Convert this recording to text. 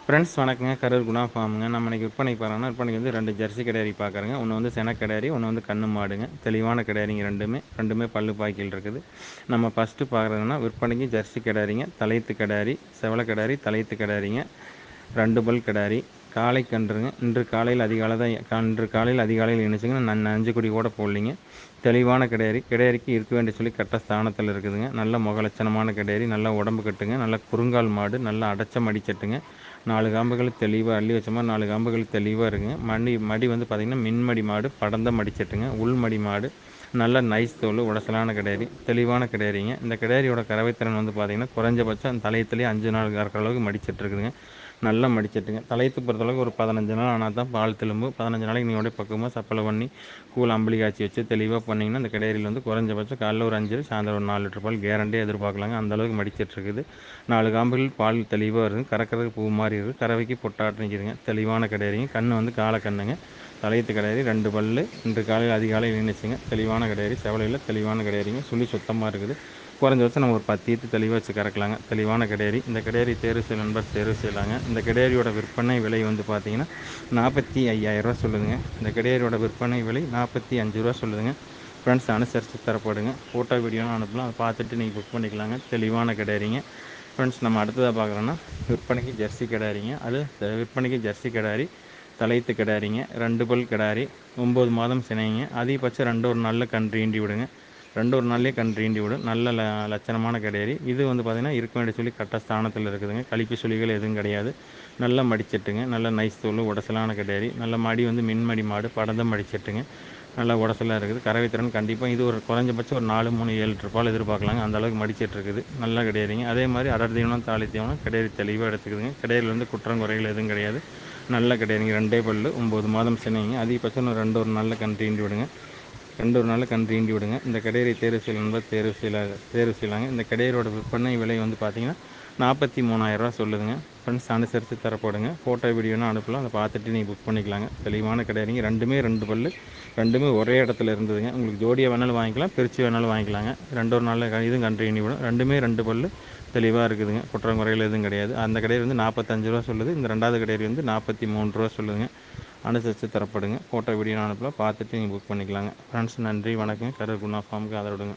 Friends வணக்கங்க. கரூர் குணா ஃபார்முங்க. நம்ம இன்றைக்கி விற்பனைக்கு பாருங்கன்னா, விற்பனைக்கு வந்து 2 ஜெர்சி கிடாரி பார்க்குறேங்க. ஒன்று வந்து சென கிடாரி, ஒன்று வந்து கண்ணு மாடுங்க. தெளிவான கிடாரிங்க ரெண்டுமே பல்லு பாய்க்கில் இருக்குது. நம்ம ஃபஸ்ட்டு பார்க்குறதுன்னா விற்பனைக்கு ஜெர்சி கிடாரிங்க, தலையத்து கிடாரி, செவல கிடாரி, தலையத்து கிடாரிங்க, 2 பல் கிடாரி, காளை கன்றுங்க. இன்று காலையில் அதிகாலையில் இணைச்சுங்க. நான் நஞ்சு குடி கூட போடலிங்க. தெளிவான கிடாரி, கிடாரிக்கு இருக்க வேண்டிய சொல்லி கரெக்டாக ஸ்தானத்தில் இருக்குதுங்க. நல்ல முகலட்சணமான கிடாரி, நல்லா உடம்பு கட்டுங்க, நல்ல குறுங்கால் மாடு, நல்லா அடைச்ச மடிச்சட்டுங்க. 4 காம்புகள் தெளிவாக அள்ளி வச்ச மாதிரி 4 காம்புகள் தெளிவாக இருக்குங்க. மடி வந்து பார்த்திங்கன்னா மின்மடி மாடு, படந்த மடிச்சட்டுங்க. உள்மடி மாடு, நல்ல நைஸ் தோல், உடசலான கிடாரி, தெளிவான கிடாரிங்க. இந்த கிடாரியோட கறவைத்திறன் வந்து பார்த்திங்கன்னா குறைஞ்சபட்சம் அந்த தலையத்துலேயே 5 நாள் கறக்கிற அளவுக்கு மடிச்சிட்டு இருக்குதுங்க. நல்லா மடிச்சட்டுங்க. தலையத்து பொறுத்தளவுக்கு ஒரு 15 நாள் ஆனால் தான் பால் திரும்பு. 15 நாளைக்கு நீங்கள் பக்குவமாக சப்பலை பண்ணி கூழ் அம்பளி காய்ச்சி வச்சு தெளிவாக பண்ணிங்கன்னா அந்த கிடாரியில் வந்து குறைஞ்சபட்சம் காலைல ஒரு 5 சாயந்தரம் ஒரு 4 லிட்டர் பால் கேரண்டியாக எதிர்பார்க்கலாங்க. அந்தளவுக்கு மடிச்சிட்டு இருக்குது. 4 காம்புகள் பால் தெளிவாக இருக்குது. கறக்கிறதுக்கு பூ மாதிரி இருக்குது. கறவைக்கு பொட்டாட்டு நிற்கிதுங்க. தெளிவான கிடாரிங்க. கண்ணு வந்து காலை கண்ணுங்க. தலையத்து கிடாரி, 2 பல்லு. இன்று காலையில் அதிகாலையில் நின்றுச்சுங்க. தெளிவான கிடாரி, செவலையில் தெளிவான கிடாரிங்க. சுழி சுத்தமாக இருக்குது. குறைஞ்சபட்சம் நம்ம ஒரு 10 ஈத்து தெளிவாக வச்சு கறக்கலாங்க. தெளிவான கிடாரி. இந்த கிடாரி தேர்வு செய்ய நண்பர் தேர்வு செய்யலாங்க. இந்த கிடாரியோட விற்பனை விலை வந்து பார்த்தீங்கன்னா 45,000 சொல்லுதுங்க. இந்த கிடாரியோட விற்பனை விலை 45 சொல்லுதுங்க. ஃப்ரெண்ட்ஸ் அனுசரித்து தரப்படுங்க. ஃபோட்டோ வீடியோன்னு அனுப்பலாம். அதை பார்த்துட்டு நீங்கள் புக் பண்ணிக்கலாங்க. தெளிவான கிடாரிங்க. ஃப்ரெண்ட்ஸ் நம்ம அடுத்ததாக பார்க்குறோன்னா விற்பனைக்கு ஜெர்சி கிடாரிங்க. அது விற்பனைக்கு ஜெர்சி கிடாரி, தலையத்து கிடாரிங்க, 2 பல் கிடாரி, 9 மாதம் சினைங்க. அதிகபட்சம் 2 ஒரு நாளில் கன்று ஈண்டி விடுங்க. 2 ஒரு நாள்லேயே கன்று ஈண்டி விடும். நல்ல லட்சணமான கிடாரி. இது வந்து பார்த்திங்கன்னா இருக்க வேண்டிய சொல்லி கரெக்டாக ஸ்தானத்தில் இருக்குதுங்க. கழிப்பு சுழிகள் எதுவும் கிடையாது. நல்ல மடிச்சட்டுங்க. நல்ல நைஸ் தோல், உடசலான கிடாரி. நல்ல மடி வந்து மின்மடி மாடு, படந்த மடிச்சட்டுங்க. நல்லா உடசலாக இருக்குது. கறவைத்திறன் கண்டிப்பாக இது ஒரு குறைஞ்சபட்சம் ஒரு 4, 3, 7 லிட்டர் பால் எதிர்பார்க்கலாங்க. அந்தளவுக்கு மடிச்சிட்டு இருக்குது. நல்லா கிடாரிங்க. அதே மாதிரி அடர் தீவனம், தாலி தீவனம் கிடாரி தெளிவாக எடுத்துக்குதுங்க. கிடாரியில் வந்து குற்றம் குறைகள் எதுவும் கிடையாது. நல்ல கிடாரிங்க. 2 பல்லு, 9 மாதம் சினைங்க. அதிகபட்சம் 2 ஒரு நாளில் கன்று ஈண்டி விடுங்க. 2 ஒரு நாளில் கன்று ஈண்டி விடுங்க. இந்த கிடாரி தேர்வு செய்யலாம் என்பது தேர்வு செய்யலாங்க. இந்த கிடாரியோட விற்பனை விலை வந்து பார்த்திங்கன்னா 43,000 சொல்லுதுங்க. ஃப்ரெண்ட்ஸ் அனுசரித்து தரப்படுங்க. ஃபோட்டோ வீடியோன்னு அனுப்பலாம். அதை பார்த்துட்டு நீங்கள் புக் பண்ணிக்கலாங்க. தெளிவான கிடாரிங்க. 2 பல்லு, 2 ஒரே இடத்துல இருந்ததுங்க. உங்களுக்கு ஜோடியாக வேணாலும் வாங்கிக்கலாம், பிரித்து வேணாலும் வாங்கிக்கலாங்க. 2 ஒரு நாளில் இதுவும் கன்று ஈண்டி விடும். 2 பல்லு தெளிவாக இருக்குதுங்க. குற்றம் குறைகள் எதுவும் கிடையாது. அந்த கிடாரி வந்து 45 சொல்லுது. இந்த 2வது கிடாரி வந்து 43 சொல்லுதுங்க. அனுசரித்து தரப்படுங்க. ஃபோட்டோ வீடியோ அனுப்பலாம். பார்த்துட்டு நீங்கள் புக் பண்ணிக்கலாங்க. ஃப்ரெண்ட்ஸ் நன்றி, வணக்கம். கரூர் குணா ஃபார்முக்கு ஆதரவுடுங்க.